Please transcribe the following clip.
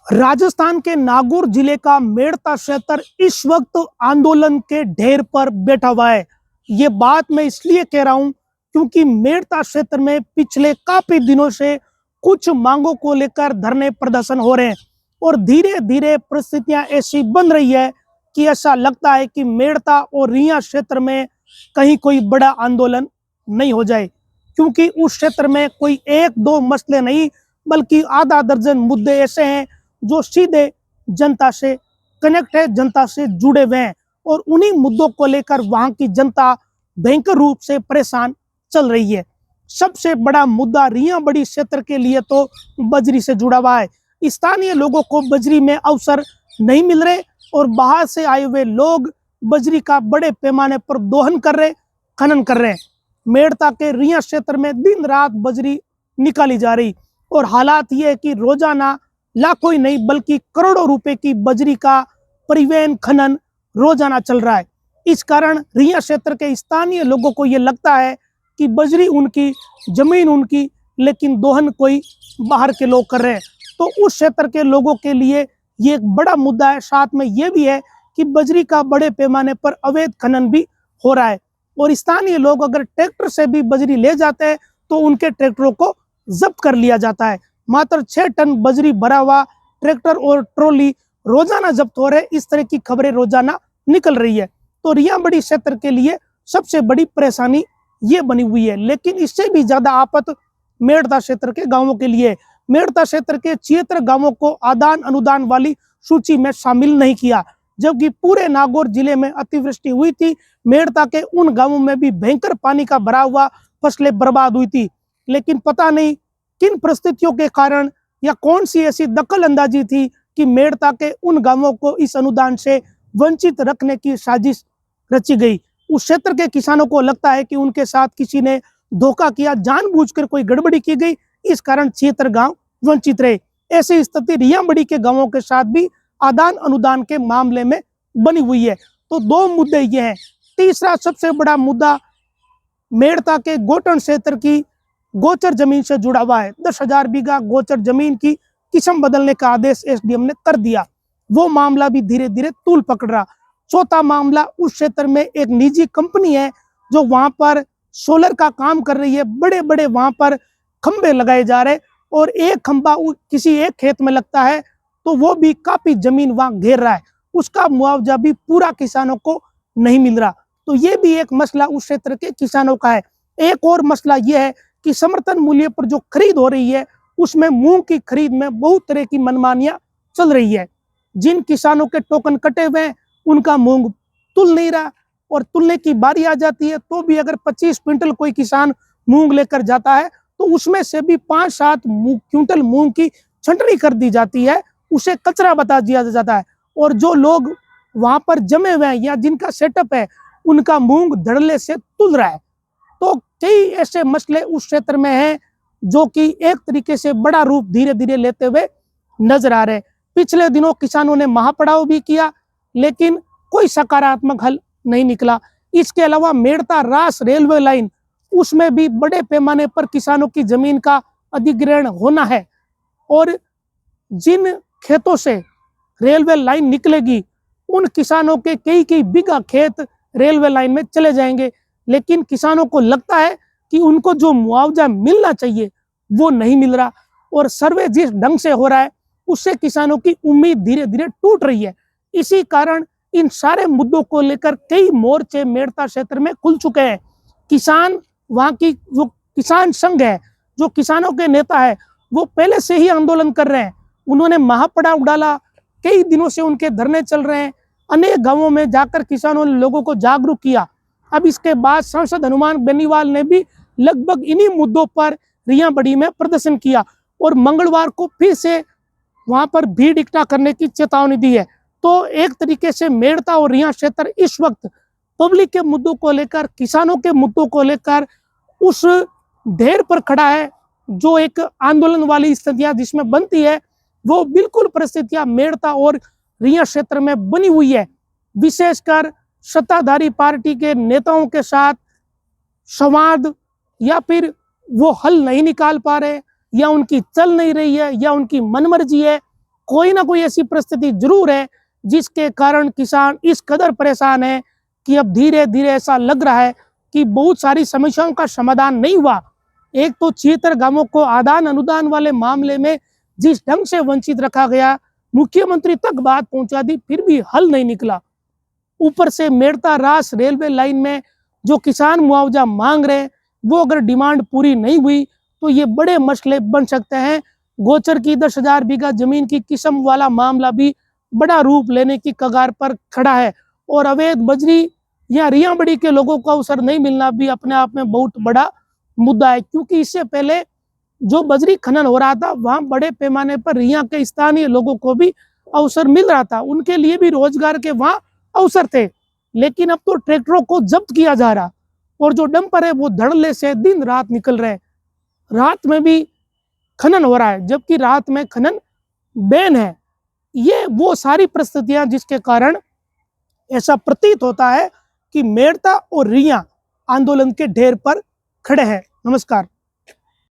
राजस्थान के नागौर जिले का मेड़ता क्षेत्र इस वक्त आंदोलन के ढेर पर बैठा हुआ है। ये बात मैं इसलिए कह रहा हूं क्योंकि मेड़ता क्षेत्र में पिछले काफी दिनों से कुछ मांगों को लेकर धरने प्रदर्शन हो रहे हैं और धीरे धीरे परिस्थितियां ऐसी बन रही है कि ऐसा लगता है कि मेड़ता और रिया क्षेत्र में कहीं कोई बड़ा आंदोलन नहीं हो जाए, क्योंकि उस क्षेत्र में कोई एक दो मसले नहीं बल्कि आधा दर्जन मुद्दे ऐसे हैं जो सीधे जनता से कनेक्ट है, जनता से जुड़े हुए हैं और उन्हीं मुद्दों को लेकर वहां की जनता भयंकर रूप से परेशान चल रही है। सबसे बड़ा मुद्दा रिया बड़ी क्षेत्र के लिए तो बजरी से जुड़ा हुआ है। स्थानीय लोगों को बजरी में अवसर नहीं मिल रहे और बाहर से आए हुए लोग बजरी का बड़े पैमाने पर दोहन कर रहे, खनन कर रहे हैं। मेड़ता के रिया क्षेत्र में दिन रात बजरी निकाली जा रही और हालात ये है कि रोजाना लाखों ही नहीं बल्कि करोड़ों रुपए की बजरी का परिवहन खनन रोजाना चल रहा है। इस कारण रिया क्षेत्र के स्थानीय लोगों को ये लगता है कि बजरी उनकी, जमीन उनकी, लेकिन दोहन कोई बाहर के लोग कर रहे हैं। तो उस क्षेत्र के लोगों के लिए ये एक बड़ा मुद्दा है। साथ में ये भी है कि बजरी का बड़े पैमाने पर अवैध खनन भी हो रहा है और स्थानीय लोग अगर ट्रैक्टर से भी बजरी ले जाते हैं तो उनके ट्रैक्टरों को जब्त कर लिया जाता है। मात्र 6 टन बजरी भरा हुआ ट्रैक्टर और ट्रॉली रोजाना जब्त हो रहे, इस तरह की खबरें रोजाना निकल रही है। तो रिया बड़ी क्षेत्र के लिए सबसे बड़ी परेशानी ये बनी हुई है। लेकिन इससे भी ज्यादा आफत मेड़ता क्षेत्र के गांवों के लिए। मेड़ता क्षेत्र के 76 गांवों को आदान अनुदान वाली सूची में शामिल नहीं किया, जबकि पूरे नागौर जिले में अतिवृष्टि हुई थी। मेड़ता के उन गांवों में भी भयंकर पानी का भरा हुआ फसलें बर्बाद हुई थी। लेकिन पता नहीं किन परिस्थितियों के कारण या कौन सी ऐसी दखल अंदाजी थी कि मेड़ता के उन गांवों को इस अनुदान से वंचित रखने की साजिश रची गई। उस क्षेत्र के किसानों को लगता है कि उनके साथ किसी ने धोखा किया, जानबूझकर कोई गड़बड़ी की गई, इस कारण 76 गांव वंचित रहे। ऐसी स्थिति रिया बड़ी के गांवों के साथ भी आदान अनुदान के मामले में बनी हुई है। तो दो मुद्दे ये हैं। तीसरा सबसे बड़ा मुद्दा मेड़ता के गोटन क्षेत्र की गोचर जमीन से जुड़ा हुआ है। 10,000 बीघा गोचर जमीन की किस्म बदलने का आदेश एसडीएम ने कर दिया। वो मामला भी धीरे धीरे तूल पकड़ रहा। चौथा मामला, उस क्षेत्र में एक निजी कंपनी है जो वहां पर सोलर का काम कर रही है। बड़े बड़े वहां पर खंबे लगाए जा रहे और एक खंबा किसी एक खेत में लगता है तो वो भी काफी जमीन वहां घेर रहा है। उसका मुआवजा भी पूरा किसानों को नहीं मिल रहा। तो ये भी एक मसला उस क्षेत्र के किसानों का है। एक और मसला यह है कि समर्थन मूल्य पर जो खरीद हो रही है उसमें मूंग की खरीद में बहुत तरह की मनमानियां चल रही है। जिन किसानों के टोकन कटे हुए हैं उनका मूंग तुल नहीं रहा और तुलने की बारी आ जाती है तो भी अगर 25 क्विंटल कोई किसान मूंग लेकर जाता है तो उसमें से भी 5-7 क्विंटल मूंग की छंटनी कर दी जाती है, उसे कचरा बता दिया जाता है। और जो लोग वहां पर जमे हुए हैं या जिनका सेटअप है उनका मूंग धड़ल्ले से तुल रहा है। तो कई ऐसे मसले उस क्षेत्र में हैं जो कि एक तरीके से बड़ा रूप धीरे धीरे लेते हुए नजर आ रहे हैं। पिछले दिनों किसानों ने महापड़ाव भी किया लेकिन कोई सकारात्मक हल नहीं निकला। इसके अलावा मेड़ता रास रेलवे लाइन, उसमें भी बड़े पैमाने पर किसानों की जमीन का अधिग्रहण होना है और जिन खेतों से रेलवे लाइन निकलेगी उन किसानों के कई कई बीघा खेत रेलवे लाइन में चले जाएंगे। लेकिन किसानों को लगता है कि उनको जो मुआवजा मिलना चाहिए वो नहीं मिल रहा और सर्वे जिस ढंग से हो रहा है उससे किसानों की उम्मीद धीरे धीरे टूट रही है। इसी कारण इन सारे मुद्दों को लेकर कई मोर्चे मेड़ता क्षेत्र में खुल चुके हैं। किसान, वहां की जो किसान संघ है, जो किसानों के नेता है, वो पहले से ही आंदोलन कर रहे हैं। उन्होंने महापड़ाव डाला, कई दिनों से उनके धरने चल रहे हैं। अनेक गांवों में जाकर किसानों ने लोगों को जागरूक किया। अब इसके बाद सांसद हनुमान बेनीवाल ने भी लगभग इन्हीं मुद्दों पर रिया बड़ी में प्रदर्शन किया और मंगलवार को फिर से वहां पर भीड़ इकट्ठा करने की चेतावनी दी है। तो एक तरीके से मेड़ता और रिया क्षेत्र इस वक्त पब्लिक के मुद्दों को लेकर, किसानों के मुद्दों को लेकर उस ढेर पर खड़ा है जो एक आंदोलन वाली स्थितियां जिसमें बनती है, वो बिल्कुल परिस्थितियां मेड़ता और रिया क्षेत्र में बनी हुई है। विशेषकर सत्ताधारी पार्टी के नेताओं के साथ संवाद या फिर वो हल नहीं निकाल पा रहे या उनकी चल नहीं रही है या उनकी मनमर्जी है, कोई ना कोई ऐसी परिस्थिति जरूर है जिसके कारण किसान इस कदर परेशान है कि अब धीरे धीरे ऐसा लग रहा है कि बहुत सारी समस्याओं का समाधान नहीं हुआ। एक तो 76 गांवों को आदान अनुदान वाले मामले में जिस ढंग से वंचित रखा गया, मुख्यमंत्री तक बात पहुंचा दी, फिर भी हल नहीं निकला। ऊपर से मेड़ता रास रेलवे लाइन में जो किसान मुआवजा मांग रहे हैं, वो अगर डिमांड पूरी नहीं हुई तो ये बड़े मसले बन सकते हैं। गोचर की 10,000 बीघा जमीन की किस्म वाला मामला भी बड़ा रूप लेने की कगार पर खड़ा है और अवैध बजरी या रियाबड़ी के लोगों को अवसर नहीं मिलना भी अपने आप में बहुत बड़ा मुद्दा है, क्योंकि इससे पहले जो बजरी खनन हो रहा था वहां बड़े पैमाने पर रिया के स्थानीय लोगों को भी अवसर मिल रहा था, उनके लिए भी रोजगार के वहां अवसर थे। लेकिन अब तो ट्रैक्टरों को जब्त किया जा रहा और जो डंपर है वो धड़ल्ले से दिन रात निकल रहे, रात में भी खनन हो रहा है, जबकि रात में खनन बैन है। ये वो सारी परिस्थितियां जिसके कारण ऐसा प्रतीत होता है कि मेड़ता और रिया आंदोलन के ढेर पर खड़े हैं। नमस्कार।